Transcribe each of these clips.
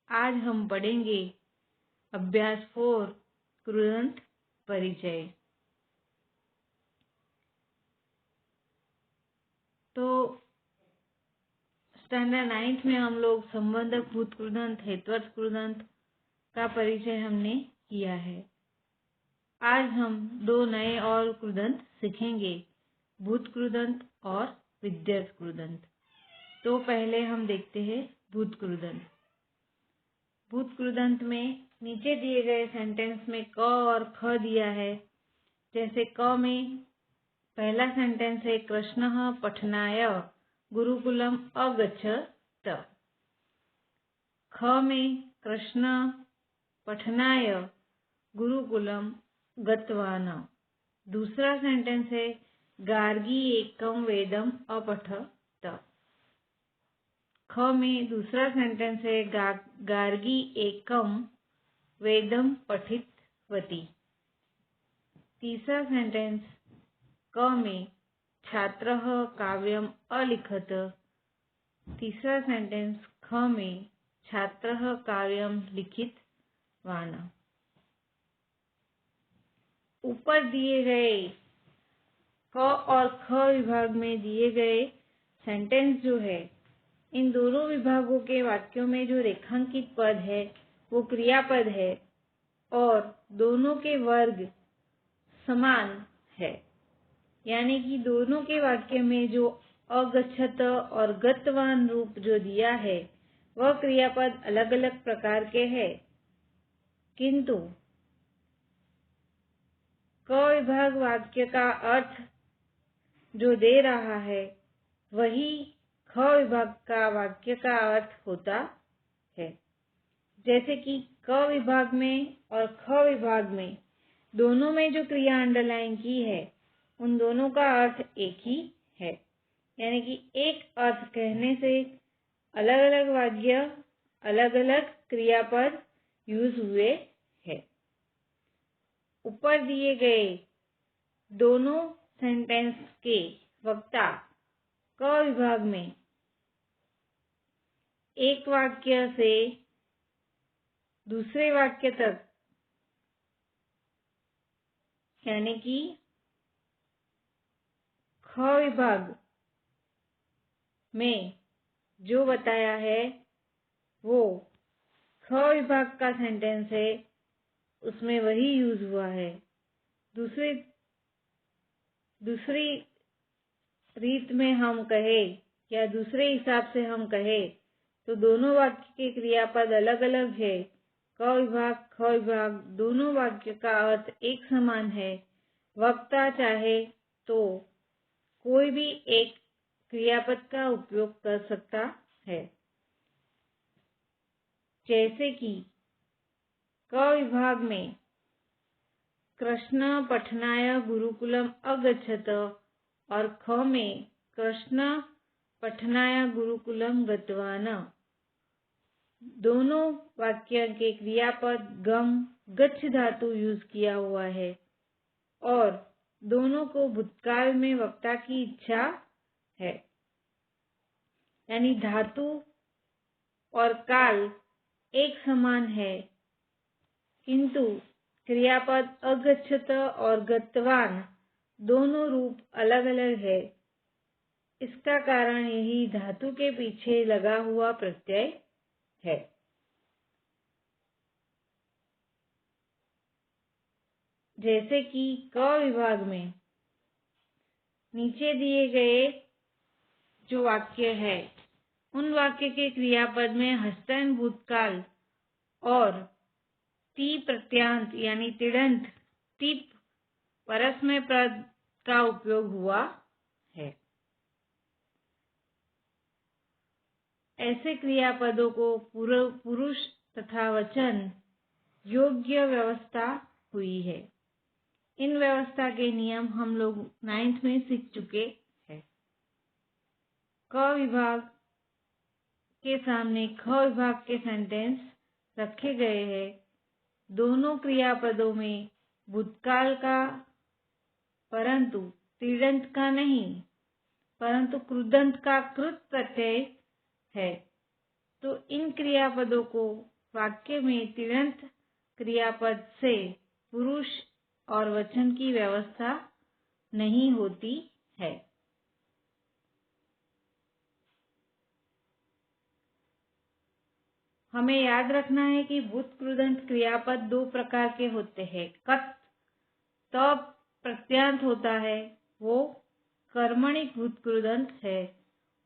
आज हम पढ़ेंगे अभ्यास 4 कृदंत परिचय। तो स्टैंडर्ड 9th में हम लोग संबंधक भूत कृदंत हेतुवर्त कृदंत का परिचय हमने किया है। आज हम 2 नए और कृदंत सीखेंगे, भूत कृदंत और विध्यर्थ कृदंत। तो पहले हम देखते हैं भूत कृदंत। भूत कृदंत में नीचे दिए गए सेंटेंस में क और ख दिया है। जैसे क में पहला सेंटेंस है कृष्णः पठनाय गुरुकुलम अगच्छत। ख में कृष्ण पठनाय गुरुकुलम गतवान। दूसरा सेंटेंस है गार्गी एकम वेदम अपठत। ख में दूसरा सेंटेंस है गार्गी एकम वेदम पठितवती। तीसरा सेंटेंस क में छात्रः काव्यम अलिखत। तीसरा सेंटेंस ख में छात्रः काव्यम लिखितवान। ऊपर दिए गए क और ख विभाग में दिए गए सेंटेंस जो है, इन दोनों विभागों के वाक्यों में जो रेखांकित पद है वो क्रियापद है और दोनों के वर्ग समान है। यानी कि दोनों के वाक्य में जो अगच्छत और गतवान रूप जो दिया है वह क्रियापद अलग अलग प्रकार के हैं, किंतु क विभाग वाक्य का अर्थ जो दे रहा है वही ख विभाग का वाक्य का अर्थ होता है। जैसे कि क विभाग में और ख विभाग में दोनों में जो क्रिया अंडरलाइन की है उन दोनों का अर्थ एक ही है। यानी कि एक अर्थ कहने से अलग अलग वाक्य अलग अलग क्रियापद यूज हुए हैं। ऊपर दिए गए दोनों सेंटेंस के वक्ता क विभाग में एक वाक्य से दूसरे वाक्य तक, यानी कि ख विभाग में जो बताया है वो ख विभाग का सेंटेंस है, उसमें वही यूज हुआ है। दूसरी रीत में हम कहे या दूसरे हिसाब से हम कहे तो दोनों वाक्य के क्रियापद अलग अलग है। क विभाग ख विभाग दोनों वाक्य का अर्थ एक समान है। वक्ता चाहे तो कोई भी एक क्रियापद का उपयोग कर सकता है। जैसे कि क विभाग में कृष्ण पठनाय गुरुकुलम अगच्छत और ख में कृष्ण पठनाय गुरुकुलम गतवान। दोनों वाक्य के क्रियापद गम गच्छ धातु यूज किया हुआ है और दोनों को भूतकाल में वक्ता की इच्छा है। यानी धातु और काल एक समान है, किंतु क्रियापद अगच्छत और गतवान दोनों रूप अलग अलग है। इसका कारण यही धातु के पीछे लगा हुआ प्रत्यय है। जैसे कि क विभाग में नीचे दिए गए जो वाक्य है उन वाक्य के क्रियापद में हस्तैन भूतकाल और ती प्रत्यांत यानी तिङन्त टिप परस्मय पद का उपयोग हुआ है। ऐसे क्रियापदों को पुरुष तथा वचन योग्य व्यवस्था हुई है। इन व्यवस्था के नियम हम लोग 9th में सीख चुके हैं। क विभाग के सामने ख विभाग के सेंटेंस रखे गए हैं। दोनों क्रियापदों में भूतकाल का, परंतु तिङन्त का नहीं, परंतु कृदंत का कृत प्रत्यय है। तो इन क्रियापदों को वाक्य में तिङन्त क्रियापद से पुरुष और वचन की व्यवस्था नहीं होती है। हमें याद रखना है कि भूतकृदंत क्रियापद दो प्रकार के होते हैं। कत तब प्रत्यांत होता है, वो कर्मणि भूतकृदंत है,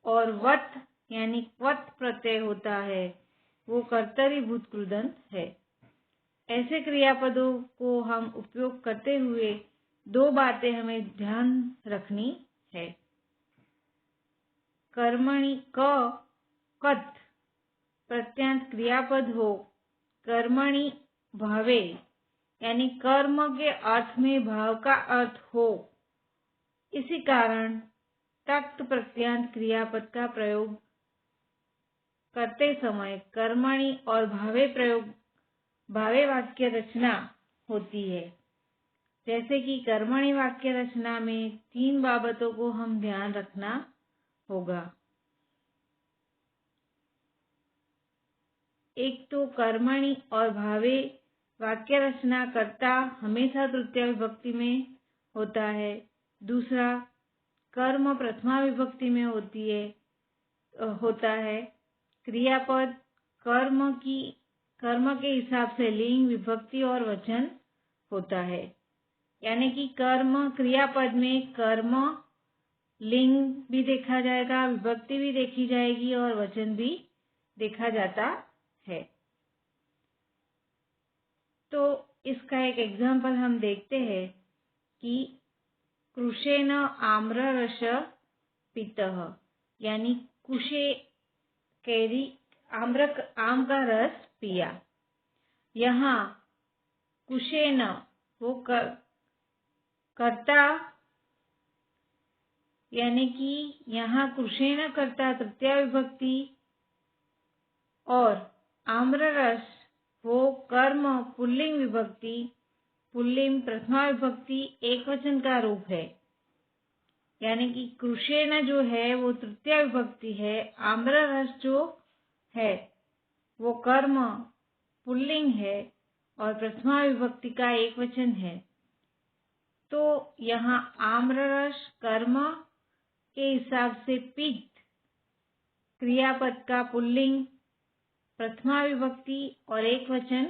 और वत यानी क्वत प्रत्यय होता है, वो कर्तरि भूतकृदंत है। ऐसे क्रियापदों को हम उपयोग करते हुए दो बातें हमें ध्यान रखनी है। कर्मणि कत प्रत्यांत क्रियापद हो, कर्मणि भावे यानी कर्म के अर्थ में भाव का अर्थ हो, इसी कारण तक्त प्रत्यांत क्रियापद का प्रयोग करते समय कर्मणि और भावे वाक्य रचना होती है। जैसे कि कर्मणि वाक्य रचना में तीन बाबतों को हम ध्यान रखना होगा। एक तो कर्मणि और भावे वाक्य रचना कर्ता हमेशा तृतीया विभक्ति में होता है। दूसरा, कर्म प्रथमा विभक्ति में होता है। क्रियापद कर्म के हिसाब से लिंग, विभक्ति और वचन होता है। यानी कि कर्म क्रियापद में कर्म लिंग भी देखा जाएगा, विभक्ति भी देखी जाएगी और वचन भी देखा जाता है। तो इसका एक एग्जाम्पल हम देखते हैं कि कृशेन आम्ररस पितः, यानी कुशे कैरी आम का रस पिया। यहाँ कुशेन वो कर्ता, यानी कि यहाँ कृशेन कर्ता तृतीया विभक्ति और आम्ररस वो कर्म पुल्लिंग विभक्ति, पुल्लिंग प्रथमा विभक्ति एक वचन का रूप है। यानी कि कृशेन जो है वो तृतीया विभक्ति है, आम्ररस जो है वो कर्म पुल्लिंग है और प्रथमा विभक्ति का एक वचन है। तो यहाँ आम्ररस कर्म के हिसाब से पित्त क्रियापद का पुल्लिंग, प्रथमा विभक्ति और एक वचन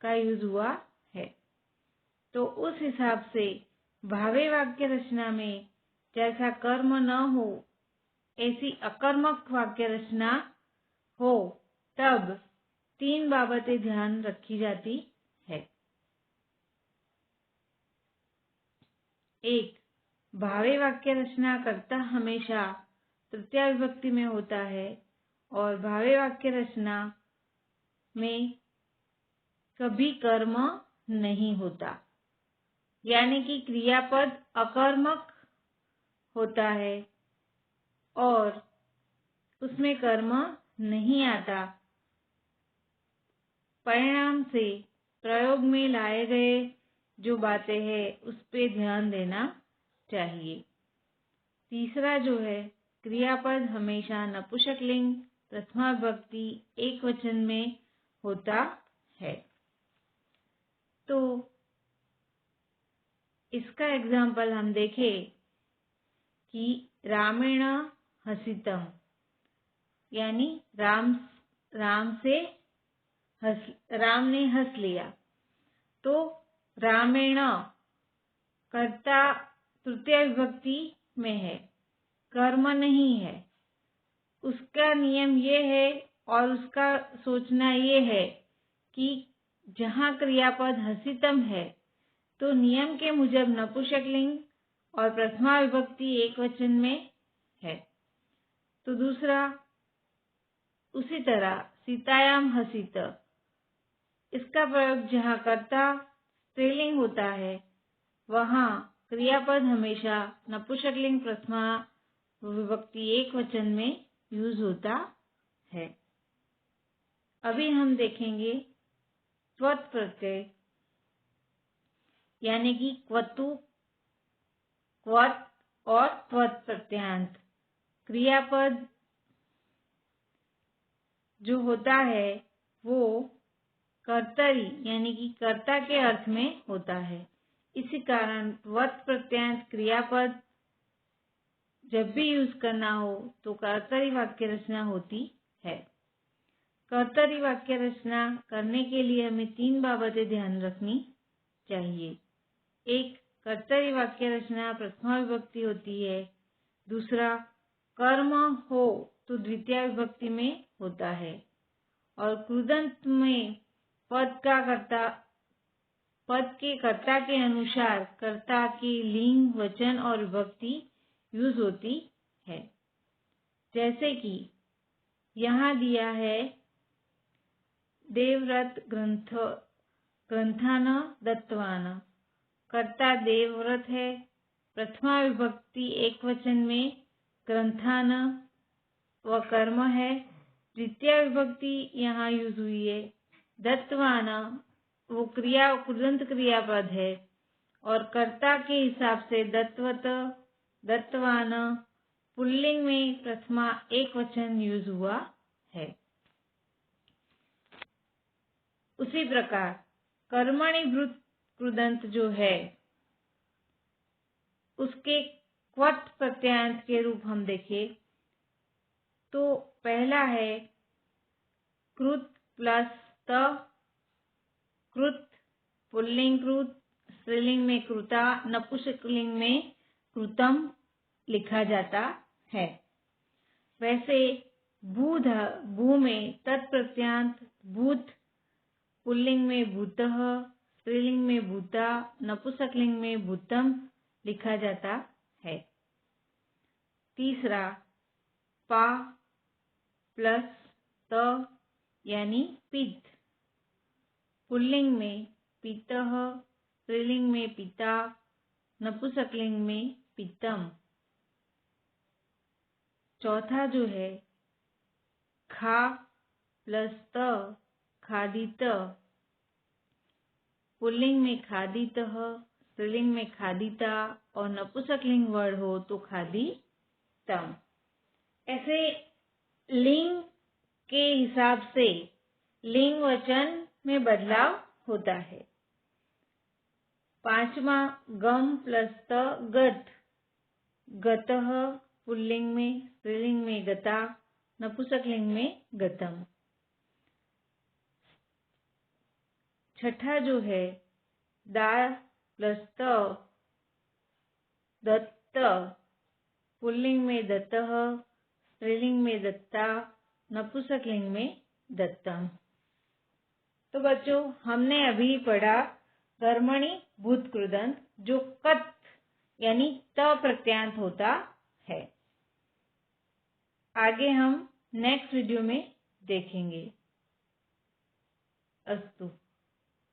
का यूज हुआ है। तो उस हिसाब से भावे वाक्य रचना में जैसा कर्म न हो ऐसी अकर्मक वाक्य रचना हो, तब तीन बाबतें ध्यान रखी जाती है। एक, भावे वाक्य रचना कर्ता हमेशा तृतीया विभक्ति में होता है और भावे वाक्य रचना में कभी कर्म नहीं होता, यानी कि क्रियापद अकर्मक होता है और उसमें कर्म नहीं आता। परिणाम से प्रयोग में लाए गए जो बातें हैं उस पे ध्यान देना चाहिए। तीसरा जो है, क्रियापद हमेशा नपुंसकलिंग प्रथमा विभक्ति एक वचन में होता है। तो इसका एग्जाम्पल हम देखें कि रामेण हसितम, यानी राम ने हंस लिया। तो रामेण कर्ता तृतीया विभक्ति में है, कर्म नहीं है। उसका नियम ये है और उसका सोचना ये है कि जहाँ क्रियापद हसितम है तो नियम के मुजब नपुंसकलिंग और प्रथमा विभक्ति एक वचन में है। तो दूसरा, उसी तरह सीतायाम हसित, इसका प्रयोग जहाँ कर्ता स्त्रीलिंग होता है वहाँ क्रियापद हमेशा नपुंसकलिंग प्रथमा विभक्ति एक वचन में यूज होता है। अभी हम देखेंगे त्वत् प्रत्यय, यानी कि क्वतु, क्वत् और त्वत् प्रत्यांत। क्रियापद जो होता है वो कर्तरी यानी कि कर्ता के अर्थ में होता है। इसी कारण वर्त प्रत्यांत क्रियापद जब भी यूज करना हो तो कर्तरी वाक्य रचना होती है। कर्तरी वाक्य रचना करने के लिए हमें 3 बाबतें ध्यान रखनी चाहिए। एक, कर्तरी वाक्य रचना प्रथमा विभक्ति होती है। दूसरा, कर्म हो तो द्वितीया विभक्ति में होता है। और कृदंत में पद के कर्ता के अनुसार कर्ता की लिंग, वचन और विभक्ति यूज होती है। जैसे कि यहाँ दिया है, देवव्रत ग्रंथान दत्तवान। कर्ता देवव्रत है, प्रथमा विभक्ति एक वचन में ग्रंथान व कर्म है। द्वितीय विभक्ति यहाँ यूज हुई है, दत्तवान वो कृदंत क्रियापद है और कर्ता के हिसाब से दत्तवत, दत्तवान पुल्लिंग में प्रथमा एक वचन यूज हुआ है। उसी प्रकार कर्मणि भृत कृदंत जो है उसके क्वथ प्रत्यांत के रूप हम देखें तो पहला है कृत प्लस त। कृत पुल्लिंग कृत, स्त्रीलिंग में कृता, नपुंसकलिंग में कृतम लिखा जाता है। वैसे भू में तत्प्रत्यांत भूत, पुल्लिंग में भूतः, स्त्रीलिंग में भूता, नपुंसकलिंग में भूतम लिखा जाता है। तीसरा, पा प्लस त यानी पित्त, पुल्लिंग में पितः, स्त्रीलिंग में पिता, नपुंसकलिंग में पितम। चौथा जो है खा प्लस त, खादित, पुल्लिंग में खादितः, स्त्रीलिंग में खादिता और नपुंसकलिंग वर्ड हो तो खादितम। ऐसे लिंग के हिसाब से लिंग वचन में बदलाव होता है। पांचवा, गम प्लस त गत, गतः पुल्लिंग में, स्त्रीलिंग में गता, नपुंसकलिंग में गतम। छठा जो है दा प्लस त दत्त, पुल्लिंग में दत्तः, स्त्रीलिंग में दत्ता, नपुंसकलिंग में दत्तम। तो बच्चों, हमने अभी पढ़ा कर्मणि भूत कृदंत जो कत यानी त प्रत्यांत होता है। आगे हम नेक्स्ट वीडियो में देखेंगे। अस्तु।